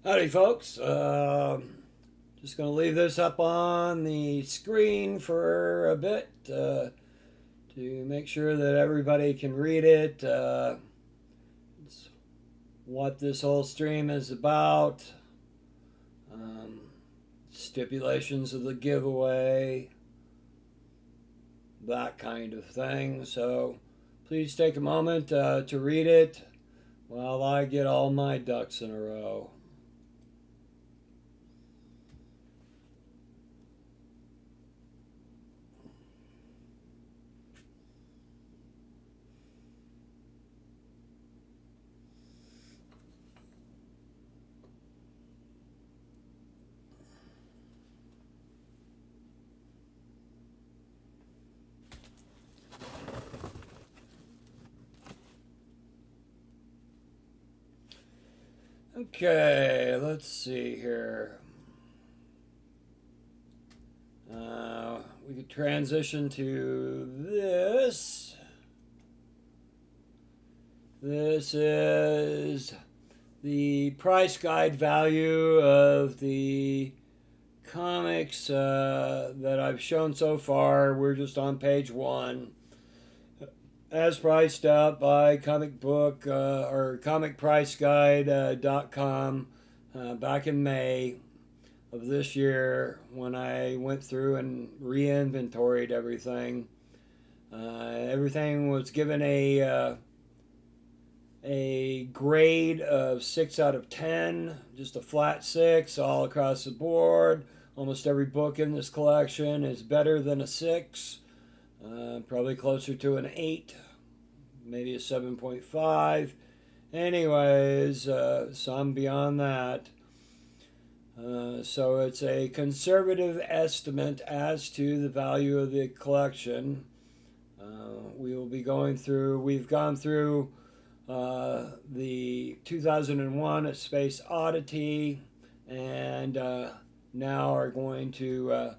Howdy, folks. Just going to leave this up on the screen for a bit to make sure that everybody can read it. It's what this whole stream is about, um, stipulations of the giveaway, that kind of thing. So please take a moment to read it while I get all my ducks in a row. Okay, let's see here. We could transition to this. This is the price guide value of the comics that I've shown so far. We're just on page 1. As priced out by comic book or comicpriceguide.com back in May of this year when I went through and re-inventoried everything. Everything was given a grade of 6 out of 10, just a flat 6 all across the board. Almost every book in this collection is better than a 6, probably closer to an 8, maybe a 7.5. Anyways, some beyond that. So it's a conservative estimate as to the value of the collection. We will be going through, we've gone through the 2001 A Space Oddity, and now are going to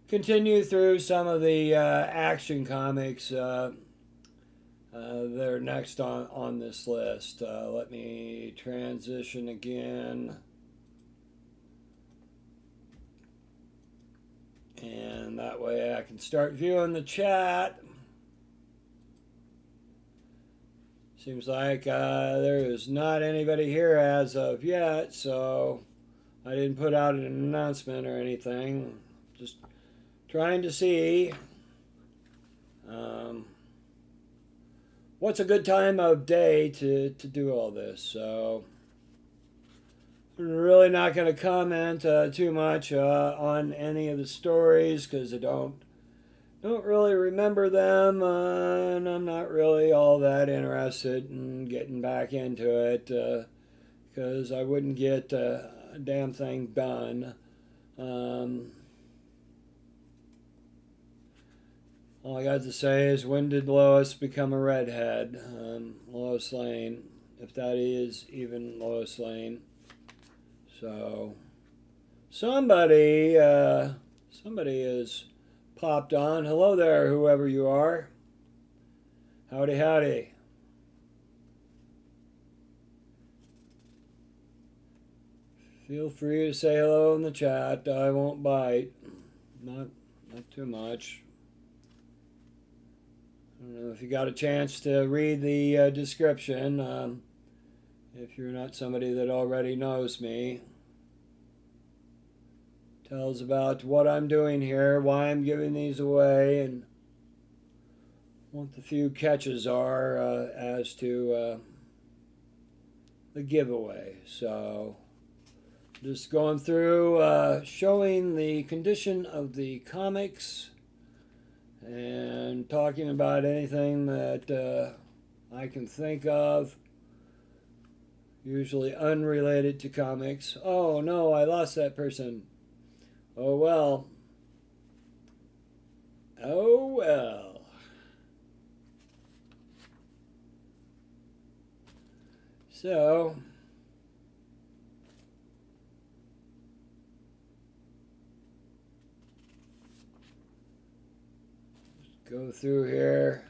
continue through some of the action comics that are next on this list. Let me transition again. And that way I can start viewing the chat. Seems like there is not anybody here as of yet, so I didn't put out an announcement or anything. Just trying to see what's a good time of day to do all this. So I'm really not going to comment too much on any of the stories because I don't really remember them, and I'm not really all that interested in getting back into it because I wouldn't get a damn thing done. All I got to say is, when did Lois become a redhead? Lois Lane, if that is even Lois Lane. So somebody is popped on. Hello there, whoever you are. Howdy, howdy. Feel free to say hello in the chat. I won't bite. Not too much. I don't know if you got a chance to read the description. If you're not somebody that already knows me. Tells about what I'm doing here, why I'm giving these away, and what the few catches are as to the giveaway. So just going through showing the condition of the comics and talking about anything that I can think of, usually unrelated to comics. Oh no, I lost that person. Oh well. Oh well. So, go through here.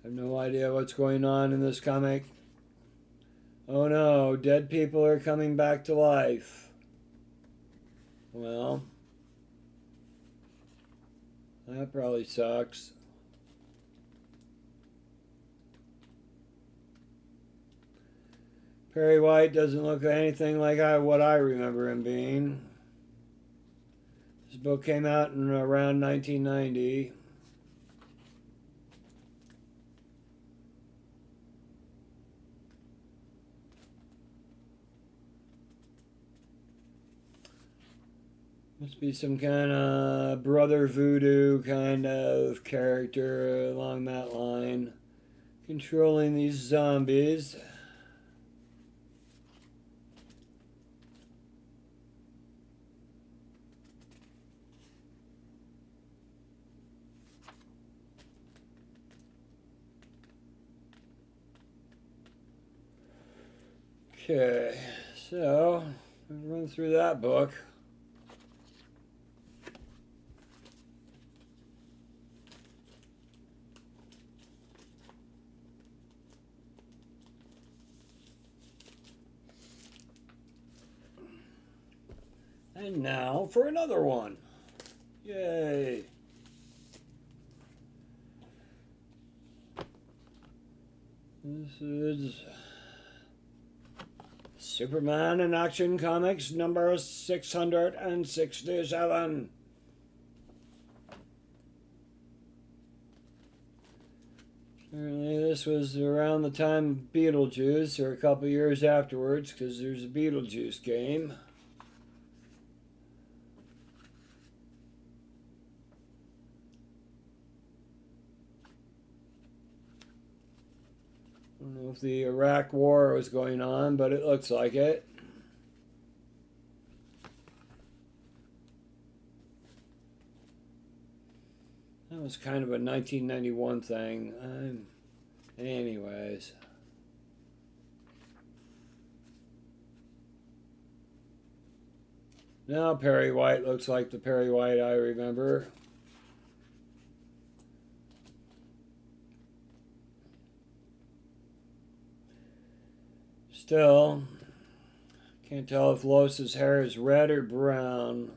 have no idea what's going on in this comic. Oh no, dead people are coming back to life. Well, that probably sucks. Perry White doesn't look anything like what I remember him being. This book came out in around 1990. Must be some kind of brother voodoo kind of character along that line, controlling these zombies. Okay, so we'll run through that book. And now for another one. Yay! This is Superman in Action Comics number 667. Apparently this was around the time of Beetlejuice, or a couple years afterwards, because there's a Beetlejuice game. I don't know if the Iraq War was going on, but it looks like it. That was kind of a 1991 thing. Anyways. Now Perry White looks like the Perry White I remember. Still, can't tell if Lois's hair is red or brown.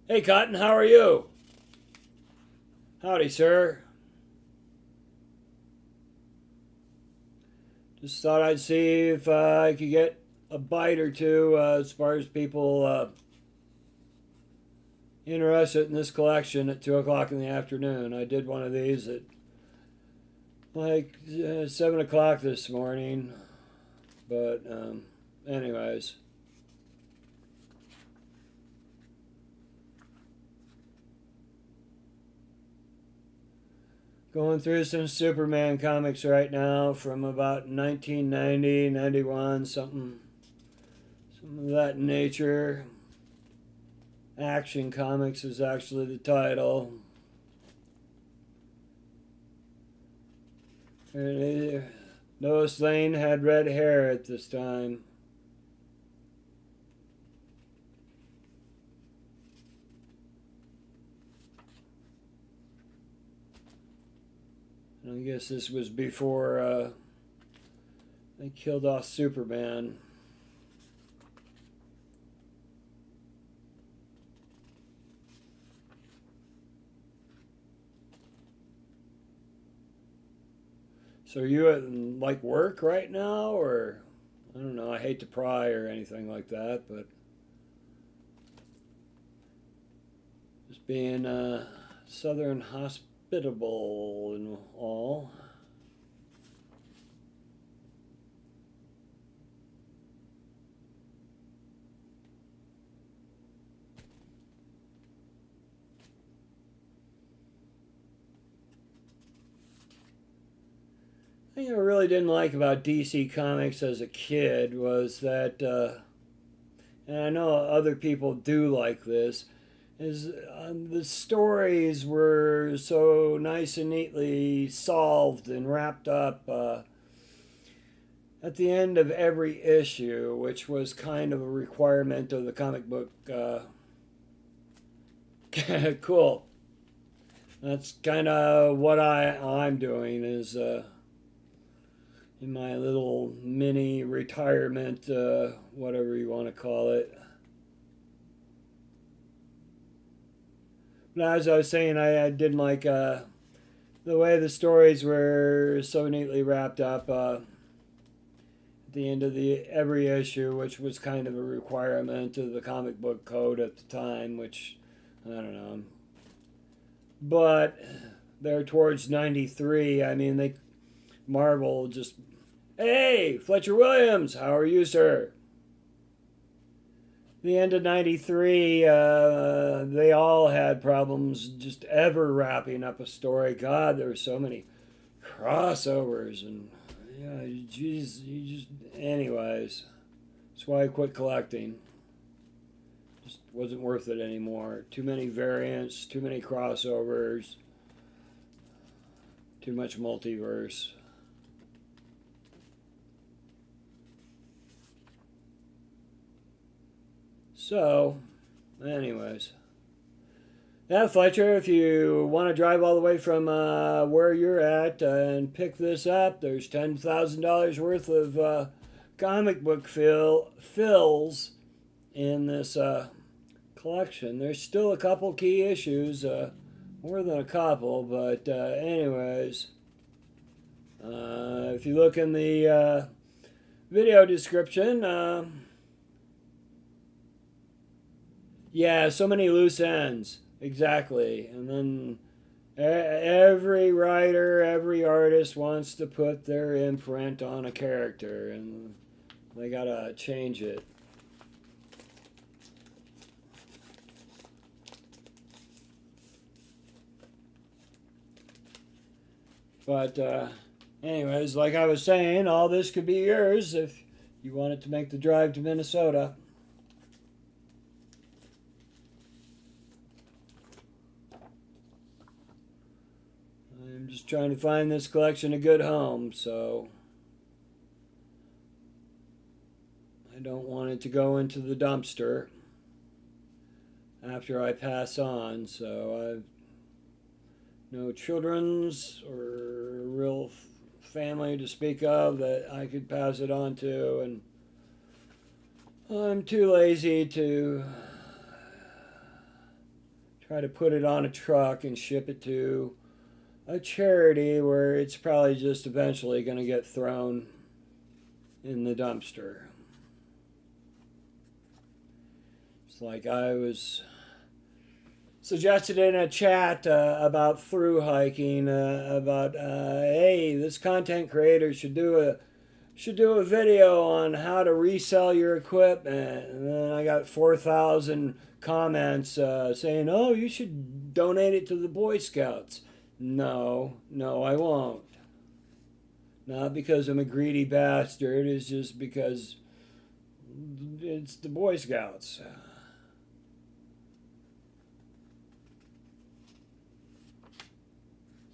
Hey Cotton, how are you? Howdy, sir. Just thought I'd see if I could get a bite or two as far as people interested in this collection at 2 o'clock in the afternoon. I did one of these at like 7 o'clock this morning. But anyways. Going through some Superman comics right now from about 1990, 91, something of that nature. Action Comics is actually the title. Lois Lane had red hair at this time. I guess this was before they killed off Superman. So are you at like work right now, or I don't know, I hate to pry or anything like that, but just being Southern hospitable and all. The thing I really didn't like about DC Comics as a kid was that and I know other people do like this, is the stories were so nice and neatly solved and wrapped up at the end of every issue, which was kind of a requirement of the comic book. Cool. That's kind of what I'm doing is in my little mini retirement, whatever you want to call it. But as I was saying, I did like the way the stories were so neatly wrapped up at the end of every issue, which was kind of a requirement of the comic book code at the time, which I don't know. But there towards 93, I mean, Marvel just, hey, Fletcher Williams, how are you, sir? The end of 93, they all had problems just ever wrapping up a story. God, there were so many crossovers and, yeah, geez, anyways. That's why I quit collecting. Just wasn't worth it anymore. Too many variants, too many crossovers, too much multiverse. So, anyways. Yeah, Fletcher, if you want to drive all the way from where you're at and pick this up, there's $10,000 worth of comic book fills in this collection. There's still a couple key issues, more than a couple, but anyways, if you look in the video description, yeah, so many loose ends. Exactly. And then every writer, every artist wants to put their imprint on a character, and they gotta change it. But anyways, like I was saying, all this could be yours if you wanted to make the drive to Minnesota. I'm just trying to find this collection a good home, so I don't want it to go into the dumpster after I pass on. So I've no children's or real family to speak of that I could pass it on to, and I'm too lazy to try to put it on a truck and ship it to a charity where it's probably just eventually going to get thrown in the dumpster. It's like I was suggested in a chat about through hiking about hey, this content creator should do a video on how to resell your equipment, and then I got 4,000 comments saying, oh, you should donate it to the Boy Scouts. No, I won't. Not because I'm a greedy bastard, it's just because it's the Boy Scouts.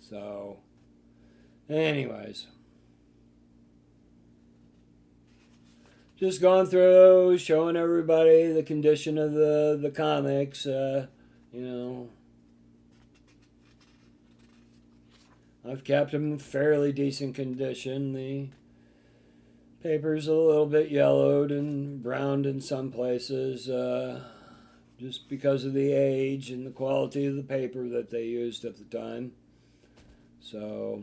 So, anyways. Just going through, showing everybody the condition of the comics, you know. I've kept them in fairly decent condition. The paper's a little bit yellowed and browned in some places, just because of the age and the quality of the paper that they used at the time. So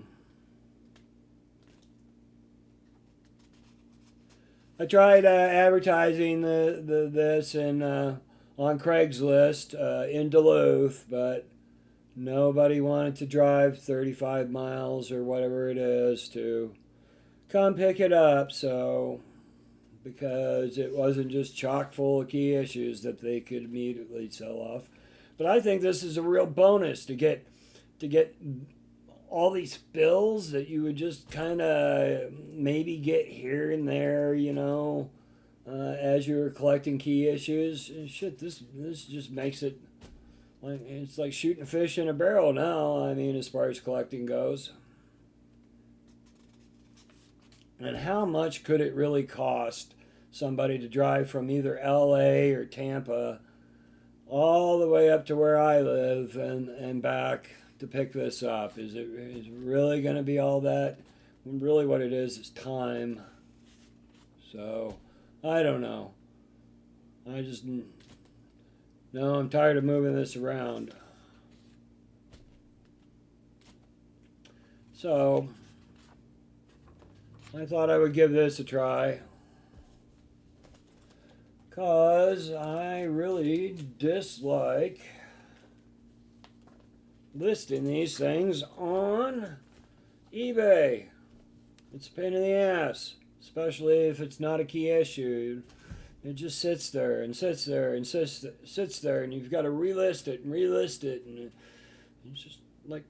I tried advertising this on Craigslist in Duluth, but nobody wanted to drive 35 miles or whatever it is to come pick it up. So, because it wasn't just chock full of key issues that they could immediately sell off. But I think this is a real bonus to get all these bills that you would just kind of maybe get here and there, you know. as you're collecting key issues. And shit, this just makes it like it's like shooting fish in a barrel now. I mean, as far as collecting goes. And how much could it really cost somebody to drive from either LA or Tampa all the way up to where I live and back to pick this up? Is it really going to be all that? Really, what it is time. So, I don't know. I just no, I'm tired of moving this around. So, I thought I would give this a try. Because I really dislike listing these things on eBay. It's a pain in the ass, especially if it's not a key issue. It just sits there and sits there and sits there, and you've got to relist it, and it's just like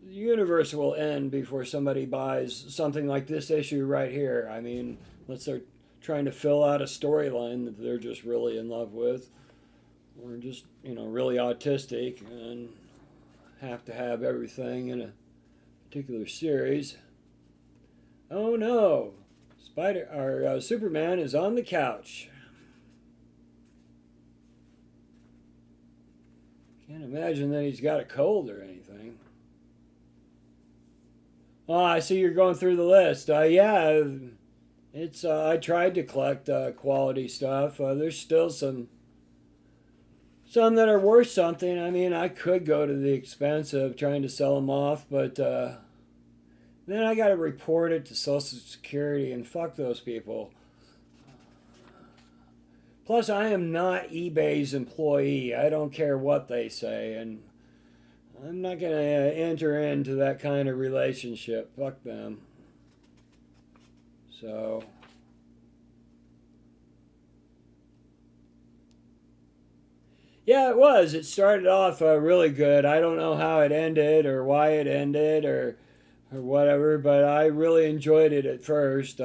the universe will end before somebody buys something like this issue right here. I mean, unless they're trying to fill out a storyline that they're just really in love with, or just, really autistic and have to have everything in a particular series. Oh no, Superman is on the couch. Can't imagine that he's got a cold or anything. Oh, I see you're going through the list. Yeah, it's. I tried to collect quality stuff. There's still some that are worth something. I mean, I could go to the expense of trying to sell them off, but then I got to report it to Social Security, and fuck those people. Plus, I am not eBay's employee. I don't care what they say, and I'm not going to enter into that kind of relationship. Fuck them. So, yeah, it was. It started off really good. I don't know how it ended or why it ended or whatever, but I really enjoyed it at first.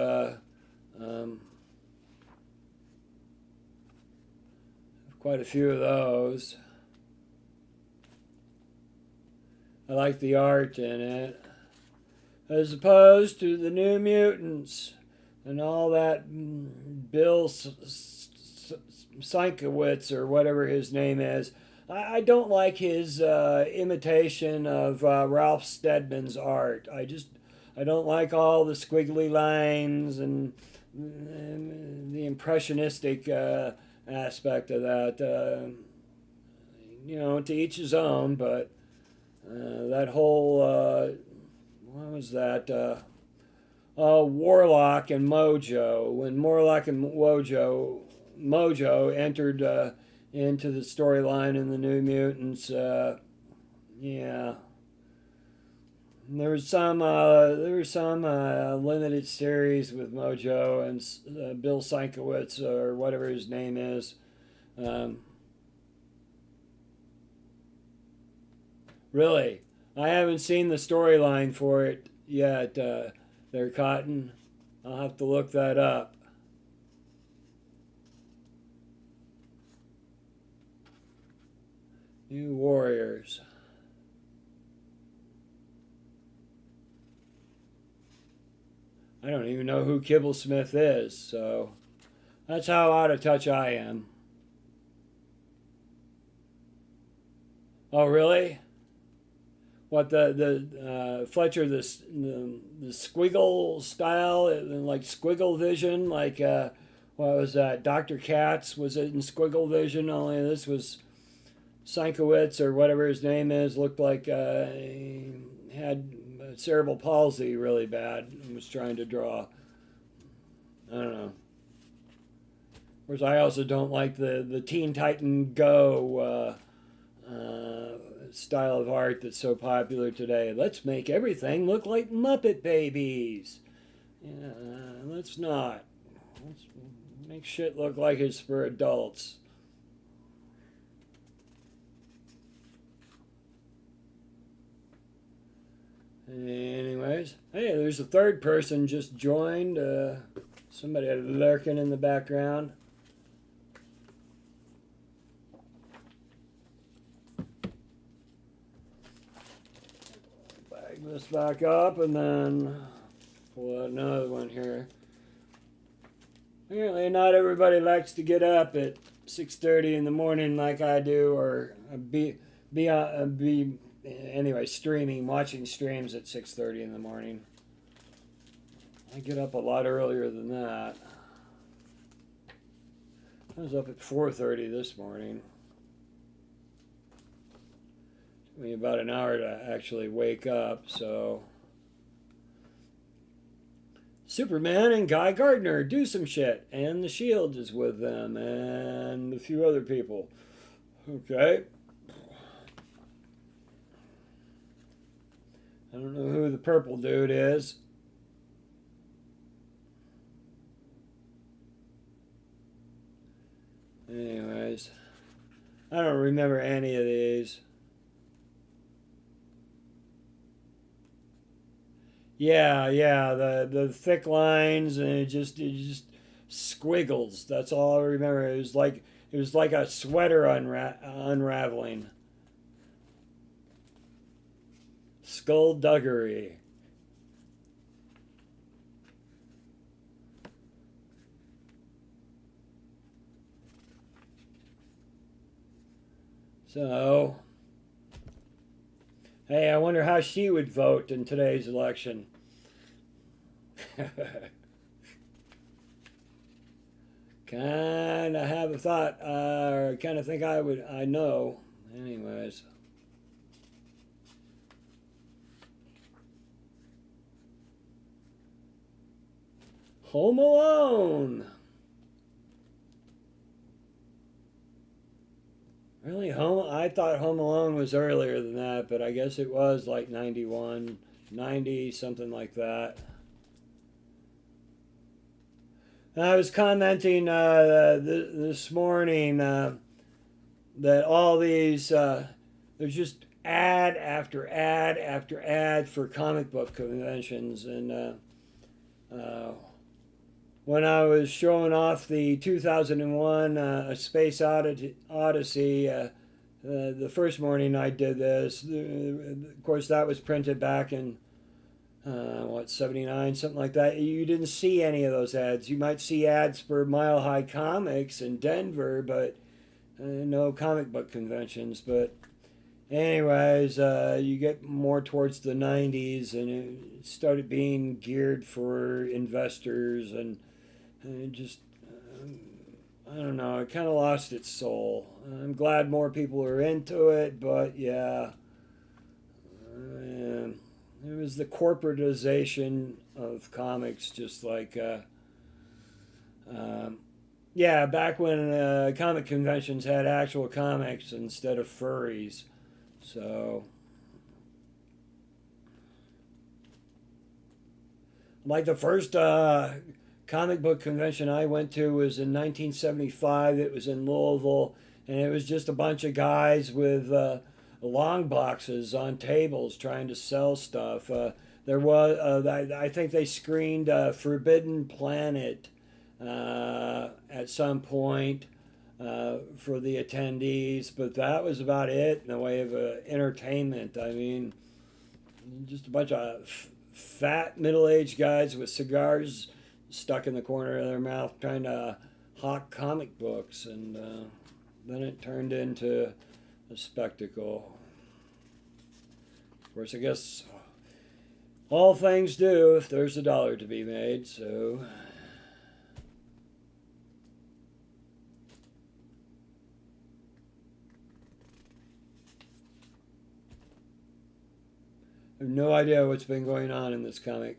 Quite a few of those. I like the art in it, as opposed to the New Mutants and all that Bill Sienkiewicz or whatever his name is. I don't like his imitation of Ralph Steadman's art. I don't like all the squiggly lines and the impressionistic aspect of that. To each his own, but that whole, what was that? Warlock and Mojo. When Warlock and Mojo entered into the storyline in the New Mutants, yeah. There was some limited series with Mojo and Bill Sienkiewicz or whatever his name is. Really, I haven't seen the storyline for it yet. There, Cotton. I'll have to look that up. New Warriors. I don't even know who Kibblesmith is, so that's how out of touch I am. Oh, really? What the Fletcher the squiggle style, like squiggle vision, like what was that? Dr. Katz was it in squiggle vision? Only this was Sienkiewicz or whatever his name is. Looked like he had cerebral palsy really bad and was trying to draw. I don't know. Of course, I also don't like the Teen Titan Go style of art that's so popular today. Let's make everything look like Muppet Babies. Yeah, let's not. Let's make shit look like it's for adults. Anyways, hey, there's a third person just joined. Somebody lurking in the background. Bag this back up and then pull out another one here. Apparently not everybody likes to get up at 6:30 in the morning like I do, or be anyway, watching streams at 6:30 in the morning. I get up a lot earlier than that. I was up at 4:30 this morning. Took me about an hour to actually wake up, so. Superman and Guy Gardner do some shit, and the Shield is with them, and a few other people. Okay. I don't know who the purple dude is. Anyways, I don't remember any of these. Yeah, the thick lines, and it just squiggles. That's all I remember. It was like a sweater unraveling. Skullduggery. So, hey, I wonder how she would vote in today's election. Kind of have a thought, or kind of think I know. Anyways. Home Alone. Really, I thought Home Alone was earlier than that, but I guess it was like 91, 90, something like that. I was commenting this morning that all these, there's just ad after ad after ad for comic book conventions. And when I was showing off the 2001 A Space Odyssey, the first morning I did this, of course that was printed back in 79, something like that. You didn't see any of those ads. You might see ads for Mile High Comics in Denver, but no comic book conventions. But anyways, you get more towards the 90s, and it started being geared for investors, and it just, I don't know, it kind of lost its soul. I'm glad more people are into it, but yeah. It was the corporatization of comics, just like, yeah, back when comic conventions had actual comics instead of furries. So, like the first comic book convention I went to was in 1975. It was in Louisville, and it was just a bunch of guys with long boxes on tables trying to sell stuff. There was, I think they screened Forbidden Planet at some point for the attendees, but that was about it in the way of entertainment. I mean, just a bunch of fat middle-aged guys with cigars stuck in the corner of their mouth trying to hawk comic books, and then it turned into a spectacle. Of course, I guess all things do if there's a dollar to be made, so. I have no idea what's been going on in this comic.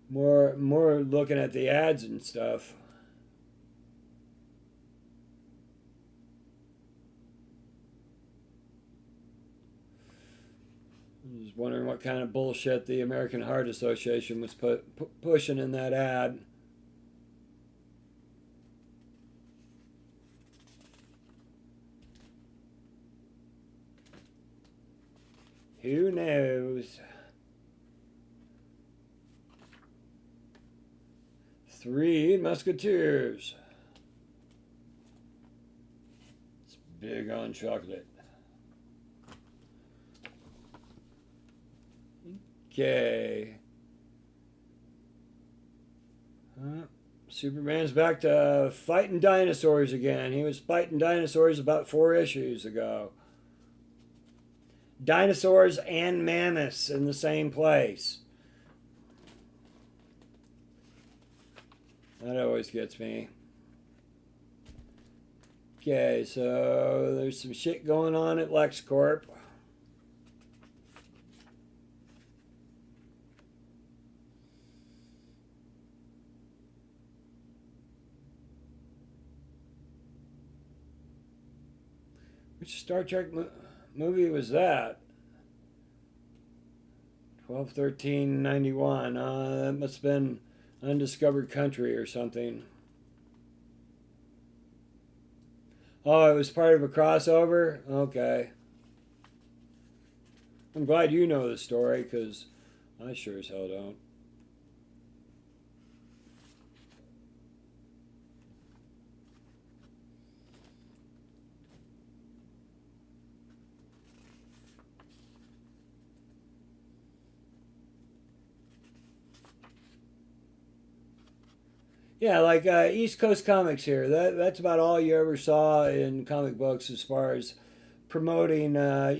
More looking at the ads and stuff. I was wondering what kind of bullshit the American Heart Association was pushing in that ad. Who knows? Three Musketeers. It's big on chocolate. Okay. Superman's back to fighting dinosaurs again. He was fighting dinosaurs about 4 issues ago. Dinosaurs and mammoths in the same place. That always gets me. Okay, so there's some shit going on at LexCorp. Which Star Trek movie was that? 12/13/91. That must have been Undiscovered Country or something. Oh, it was part of a crossover? Okay. I'm glad you know the story, because I sure as hell don't. Yeah, like East Coast Comics here. That's about all you ever saw in comic books as far as promoting, the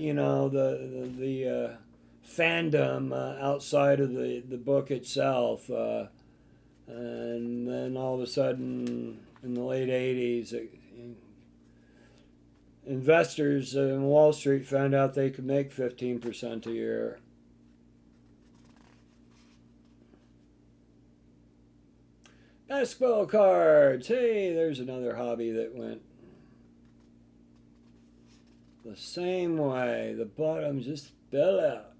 fandom outside of the book itself. And then all of a sudden, in the late '80s, investors in Wall Street found out they could make 15% a year. Basketball cards. Hey, there's another hobby that went the same way. The bottom just fell out.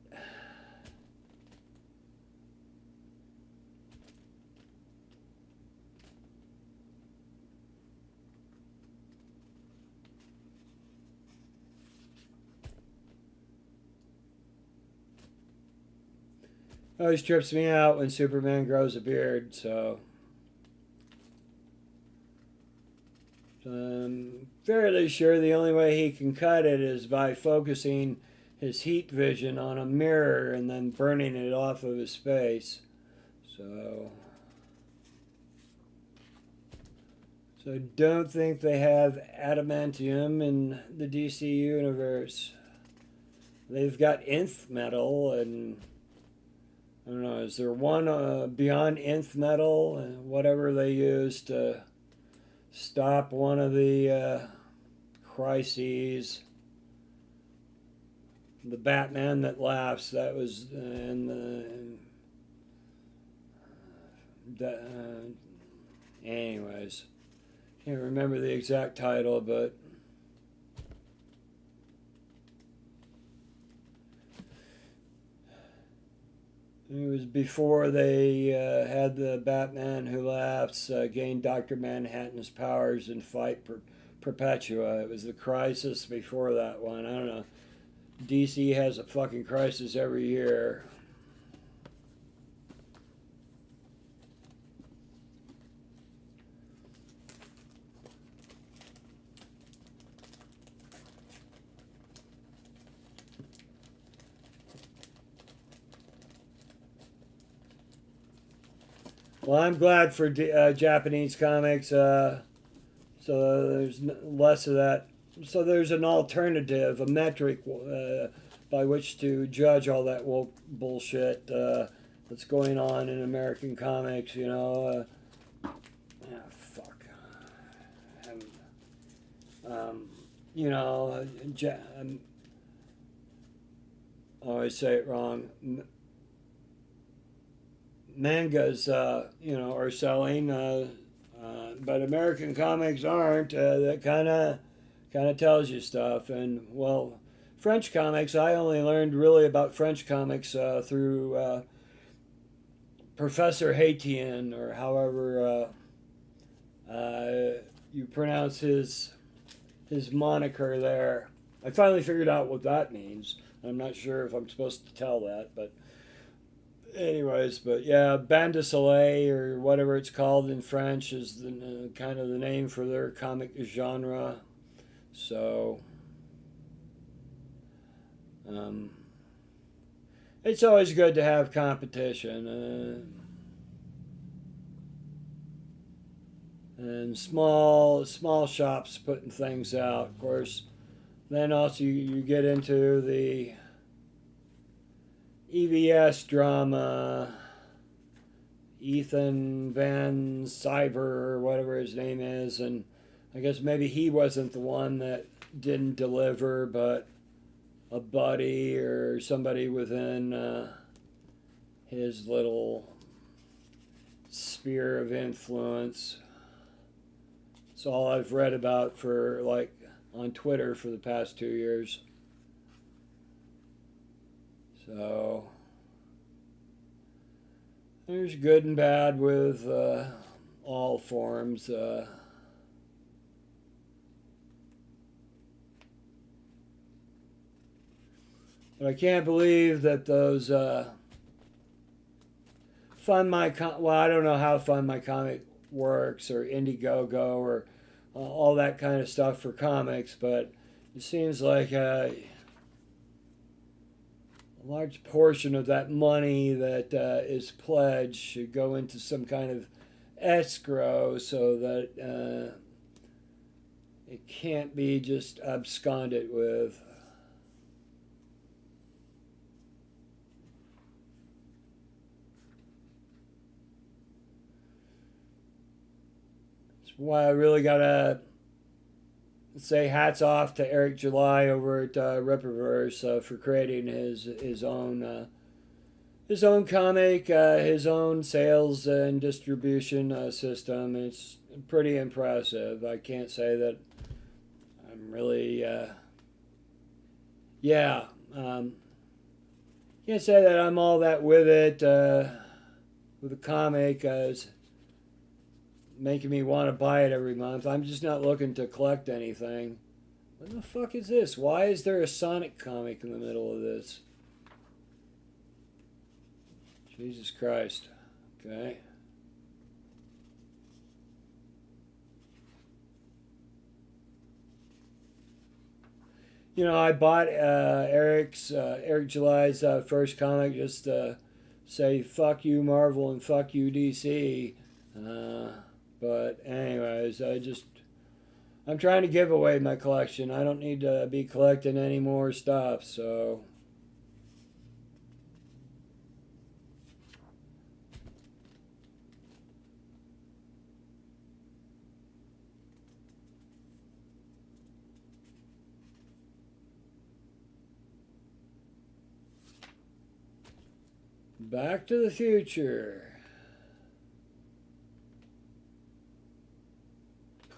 Always trips me out when Superman grows a beard, so I'm fairly sure the only way he can cut it is by focusing his heat vision on a mirror and then burning it off of his face. So don't think they have adamantium in the DC universe. They've got nth metal, and I don't know, is there one beyond nth metal? Whatever they used to stop one of the crises. The Batman that laughs, that was in anyways, can't remember the exact title, but it was before they had the Batman Who Laughs gain Dr. Manhattan's powers and fight Perpetua. It was the crisis before that one. I don't know. DC has a fucking crisis every year. Well, I'm glad for Japanese comics. So there's less of that. So there's an alternative, a metric by which to judge all that woke bullshit that's going on in American comics. Fuck. You know, I always say it wrong. Mangas, are selling, but American comics aren't. That kind of tells you stuff. And well, French comics, I only learned really about French comics through Professor Haitian, or however you pronounce his moniker there. I finally figured out what that means. I'm not sure if I'm supposed to tell that, but anyways, but yeah, bande de soleil or whatever it's called in French is the kind of the name for their comic genre. So um, it's always good to have competition. And small shops putting things out. Of course, then also you get into the EVS drama, Ethan Van Cyber or whatever his name is, and I guess maybe he wasn't the one that didn't deliver, but a buddy or somebody within his little sphere of influence. It's all I've read about for like on Twitter for the past 2 years. So there's good and bad with all forms. But I can't believe that those well, I don't know how Fund My Comic works or Indiegogo or all that kind of stuff for comics, but it seems like a large portion of that money that is pledged should go into some kind of escrow so that it can't be just absconded with. That's why I really gotta say hats off to Eric July over at Rippaverse for creating his own comic, his own sales and distribution system. It's pretty impressive. I can't say that I'm really, yeah, can't say that I'm all that with it. With the comic, it's making me want to buy it every month. I'm just not looking to collect anything. What the fuck is this? Why is there a Sonic comic in the middle of this? Jesus Christ. Okay. You know, I bought Eric July's first comic just to say fuck you Marvel and fuck you DC. But anyways, I'm trying to give away my collection. I don't need to be collecting any more stuff, so Back to the Future.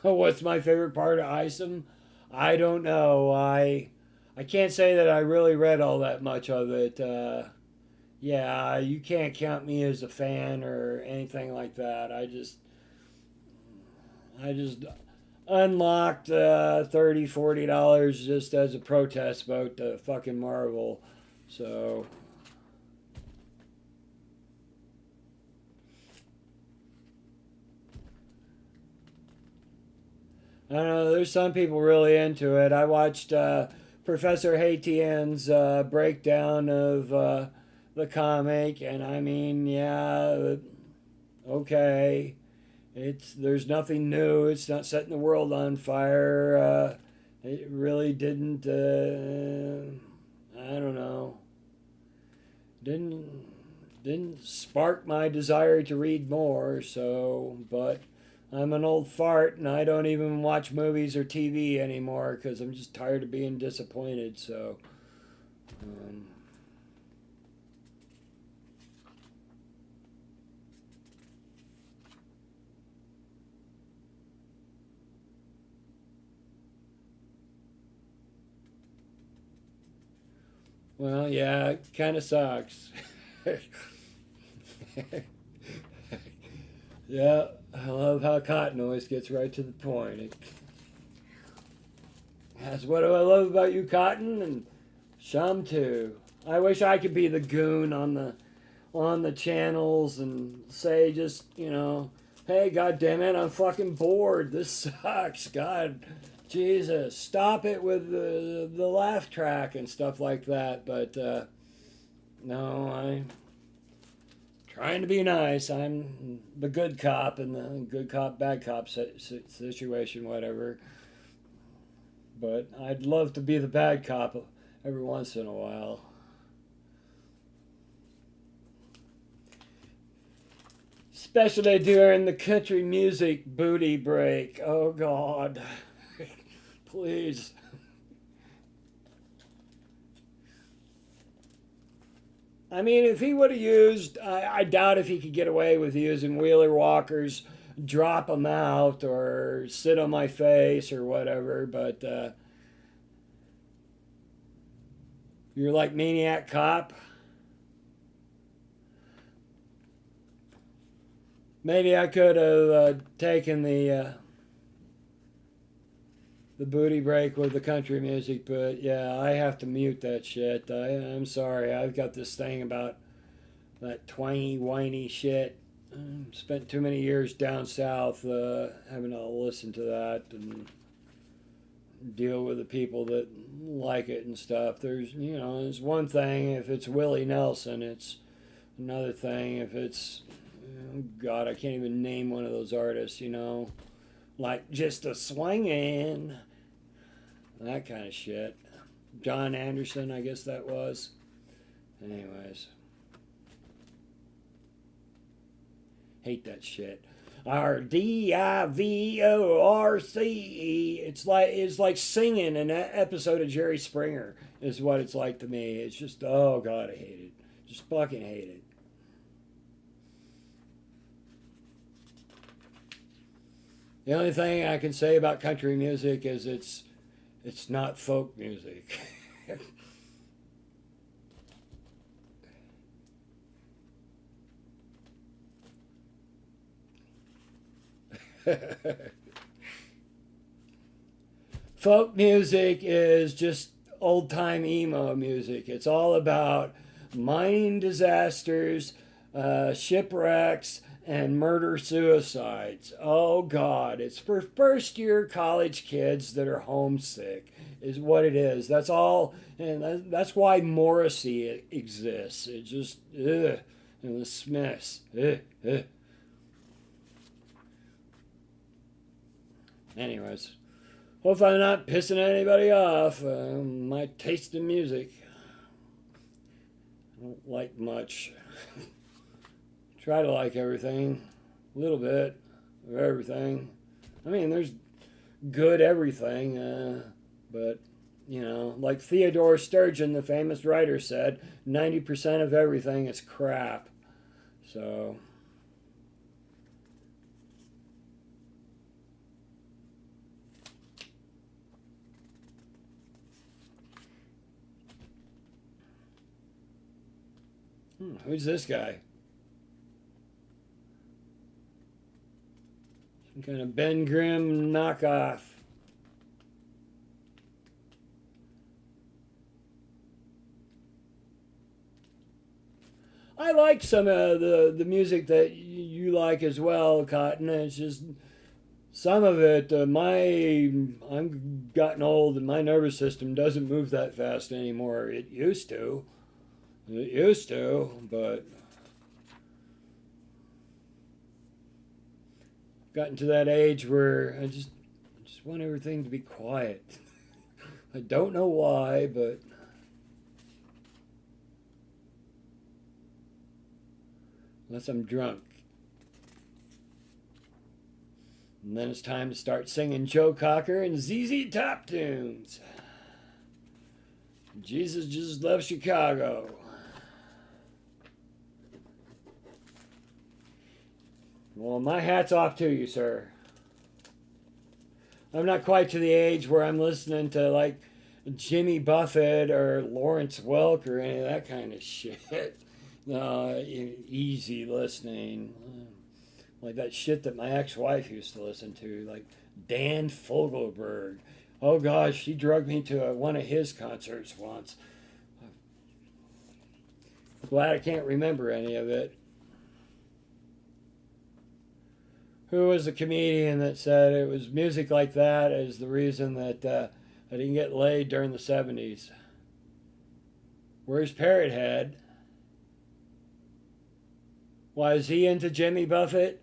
What's my favorite part of Isom? I don't know. I can't say that I really read all that much of it. Yeah, you can't count me as a fan or anything like that. I just unlocked $30, $40 just as a protest about fucking Marvel. So I don't know. There's some people really into it. I watched Professor Haitian's breakdown of the comic, and I mean, yeah, okay. There's nothing new. It's not setting the world on fire. It really didn't. I don't know. Didn't didn't spark my desire to read more. So, but I'm an old fart and I don't even watch movies or TV anymore because I'm just tired of being disappointed. So, um, well, yeah, it kind of sucks. Yeah, I love how Cotton always gets right to the point. That's what do I love about you, Cotton, and Shum too. I wish I could be the goon on on the channels and say just, hey, God damn it, I'm fucking bored. This sucks. God, Jesus, stop it with the laugh track and stuff like that. But no, I'm trying to be nice. I'm the good cop in the good cop, bad cop situation, whatever. But I'd love to be the bad cop every once in a while. Especially during the country music booty break. Oh, God. Please. I mean, if he would have used, I doubt if he could get away with using wheeler walkers, drop them out, or sit on my face or whatever, but you're like Maniac Cop. Maybe I could have taken the booty break with the country music, but yeah, I have to mute that shit. I'm sorry. I've got this thing about that twangy, whiny shit. Spent too many years down south having to listen to that and deal with the people that like it and stuff. There's one thing if it's Willie Nelson, it's another thing if it's, oh God, I can't even name one of those artists, like just a swinging, that kind of shit. John Anderson, I guess that was. Anyways, hate that shit. RDIVORCE. It's like singing an episode of Jerry Springer is what it's like to me. It's just, oh God, I hate it. Just fucking hate it. The only thing I can say about country music is it's not folk music. Folk music is just old time emo music. It's all about mining disasters, shipwrecks, and murder suicides. Oh God, it's for first year college kids that are homesick, is what it is. That's all, and that's why Morrissey exists. It just, ugh, and the Smiths. Ugh, ugh. Anyways, hope I'm not pissing anybody off. My taste in music, I don't like much. Try to like everything, a little bit of everything. I mean, there's good everything, but like Theodore Sturgeon, the famous writer, said, 90% of everything is crap. So. Who's this guy? Some kind of Ben Grimm knockoff. I like some of the music that you like as well, Cotton. It's just some of it. I'm gotten old, and my nervous system doesn't move that fast anymore. It used to. It used to, but gotten to that age where I just want everything to be quiet. I don't know why, but unless I'm drunk. And then it's time to start singing Joe Cocker and ZZ Top tunes. Jesus just left Chicago. Well, my hat's off to you, sir. I'm not quite to the age where I'm listening to like Jimmy Buffett or Lawrence Welk or any of that kind of shit. No, easy listening. Like that shit that my ex-wife used to listen to, like Dan Fogelberg. Oh gosh, she drugged me to one of his concerts once. Glad I can't remember any of it. Who was the comedian that said it was music like that is the reason that I didn't get laid during the 70s? Where's Parrot Head? Why is he into Jimmy Buffett?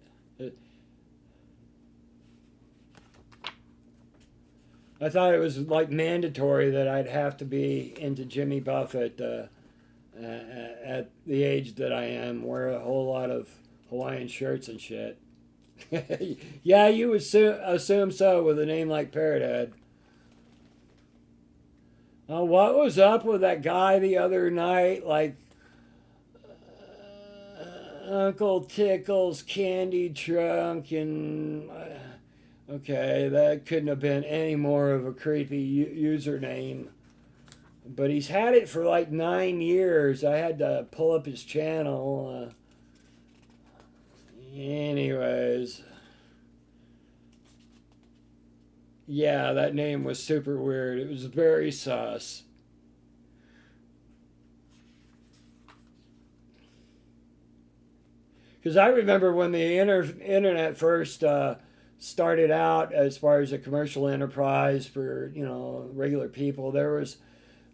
I thought it was like mandatory that I'd have to be into Jimmy Buffett at the age that I am, wear a whole lot of Hawaiian shirts and shit. Yeah, you would assume so with a name like Parrot Head. What was up with that guy the other night? Like Uncle Tickle's candy trunk and. Okay, that couldn't have been any more of a creepy username. But he's had it for like 9 years. I had to pull up his channel. Anyways. Yeah, that name was super weird. It was very sus. Because I remember when the internet first started out as far as a commercial enterprise for, regular people, there was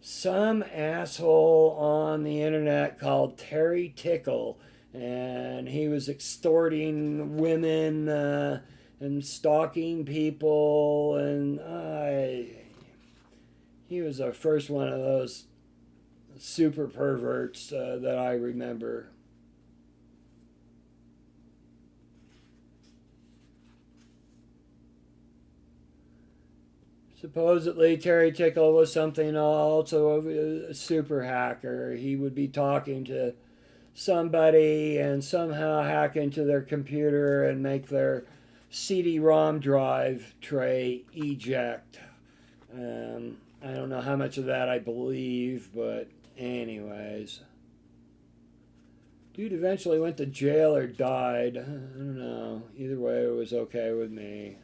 some asshole on the internet called Terry Tickle, and he was extorting women and stalking people, and he was the first one of those super perverts that I remember. Supposedly, Terry Tickle was something also a super hacker. He would be talking to somebody and somehow hack into their computer and make their CD-ROM drive tray eject. I don't know how much of that I believe, but anyways. Dude eventually went to jail or died. I don't know. Either way, it was okay with me.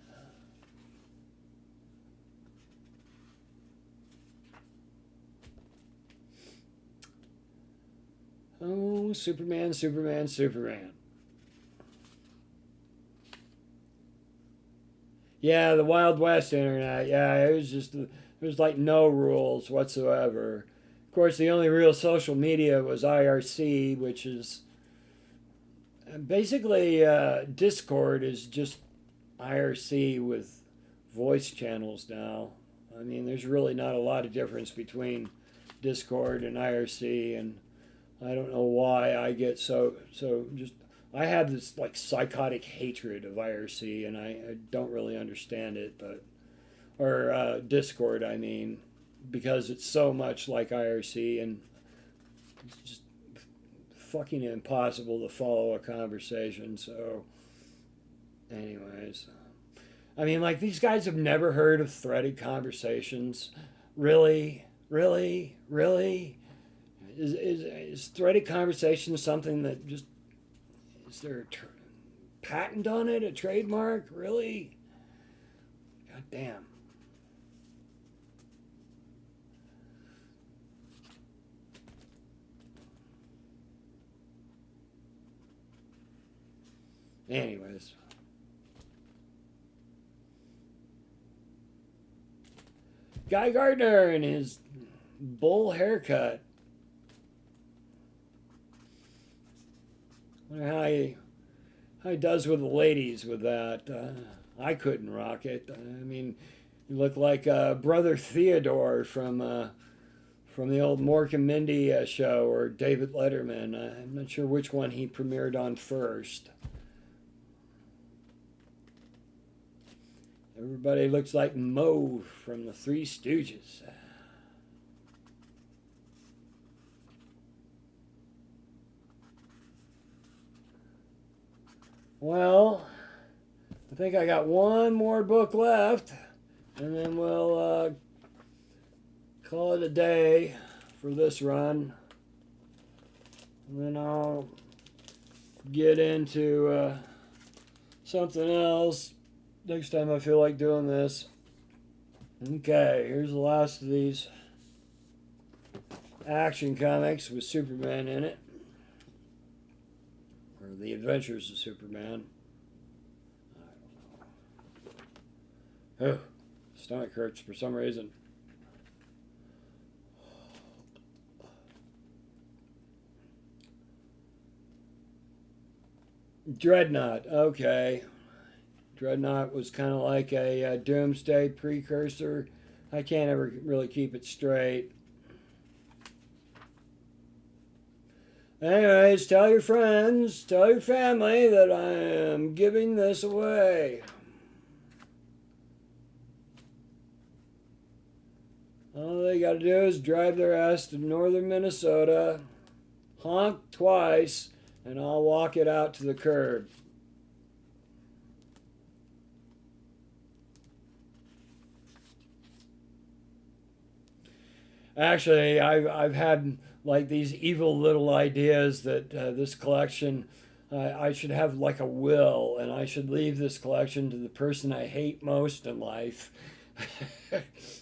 Oh, Superman, Superman, Superman. Yeah, the Wild West internet. Yeah, it was like no rules whatsoever. Of course, the only real social media was IRC, which is basically Discord is just IRC with voice channels now. I mean, there's really not a lot of difference between Discord and IRC, and I don't know why I get so just. I have this like psychotic hatred of IRC, and I don't really understand it, but or Discord, I mean, because it's so much like IRC, and it's just fucking impossible to follow a conversation. So, anyways, I mean, like these guys have never heard of threaded conversations. Really, really, really. Is threaded conversation something that just is there a patent on it, a trademark? Really? God damn. Anyways. Guy Gardner and his bull haircut. How he does with the ladies with that. I couldn't rock it. I mean, you look like Brother Theodore from the old Mork and Mindy show, or David Letterman. I'm not sure which one he premiered on first. Everybody looks like Moe from the Three Stooges. Well, I think I got one more book left, and then we'll call it a day for this run. And then I'll get into something else next time I feel like doing this. Okay, here's the last of these Action Comics with Superman in it. or The Adventures of Superman. I don't know. Ugh, stomach hurts for some reason. Dreadnought, okay. Dreadnought was kind of like a doomsday precursor. I can't ever really keep it straight. Anyways, tell your friends, tell your family that I am giving this away. All they got to do is drive their ass to northern Minnesota, honk twice, and I'll walk it out to the curb. Actually, I've had like these evil little ideas that this collection, I should have like a will, and I should leave this collection to the person I hate most in life.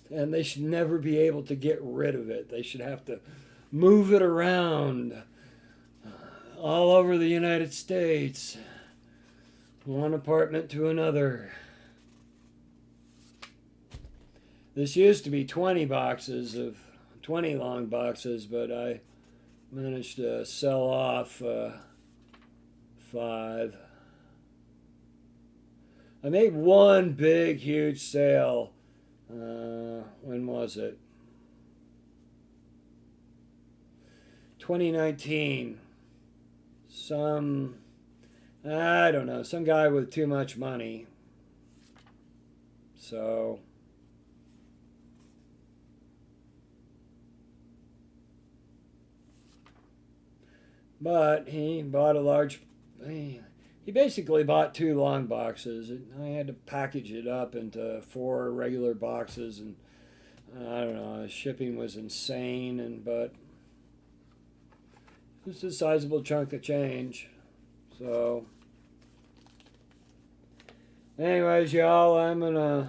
And they should never be able to get rid of it. They should have to move it around all over the United States, one apartment to another. This used to be 20 boxes of 20 long boxes, but I managed to sell off 5. I made one big, huge sale. When was it? 2019. I don't know, some guy with too much money. So, but he bought a large, he basically bought 2 long boxes. I had to package it up into 4 regular boxes, and I don't know, shipping was insane, but it's a sizable chunk of change. So, anyways, y'all, I'm gonna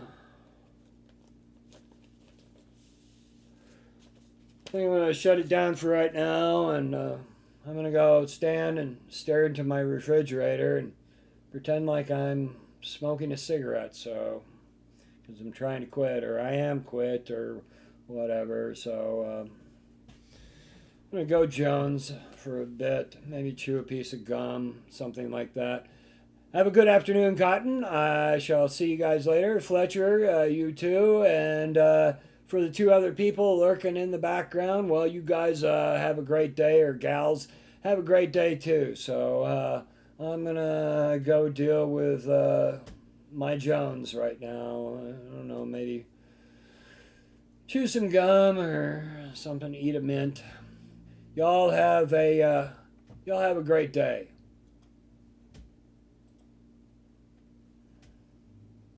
shut it down for right now, and I'm gonna go stand and stare into my refrigerator and pretend like I'm smoking a cigarette. So, because I'm trying to quit, or I am quit, or whatever. So, I'm gonna go Jones for a bit, maybe chew a piece of gum, something like that. Have a good afternoon, Cotton. I shall see you guys later. Fletcher, you too, and for the 2 other people lurking in the background, well, you guys have a great day, or gals, have a great day too. So I'm gonna go deal with my Jones right now. I don't know, maybe chew some gum or something, eat a mint. Y'all have a great day.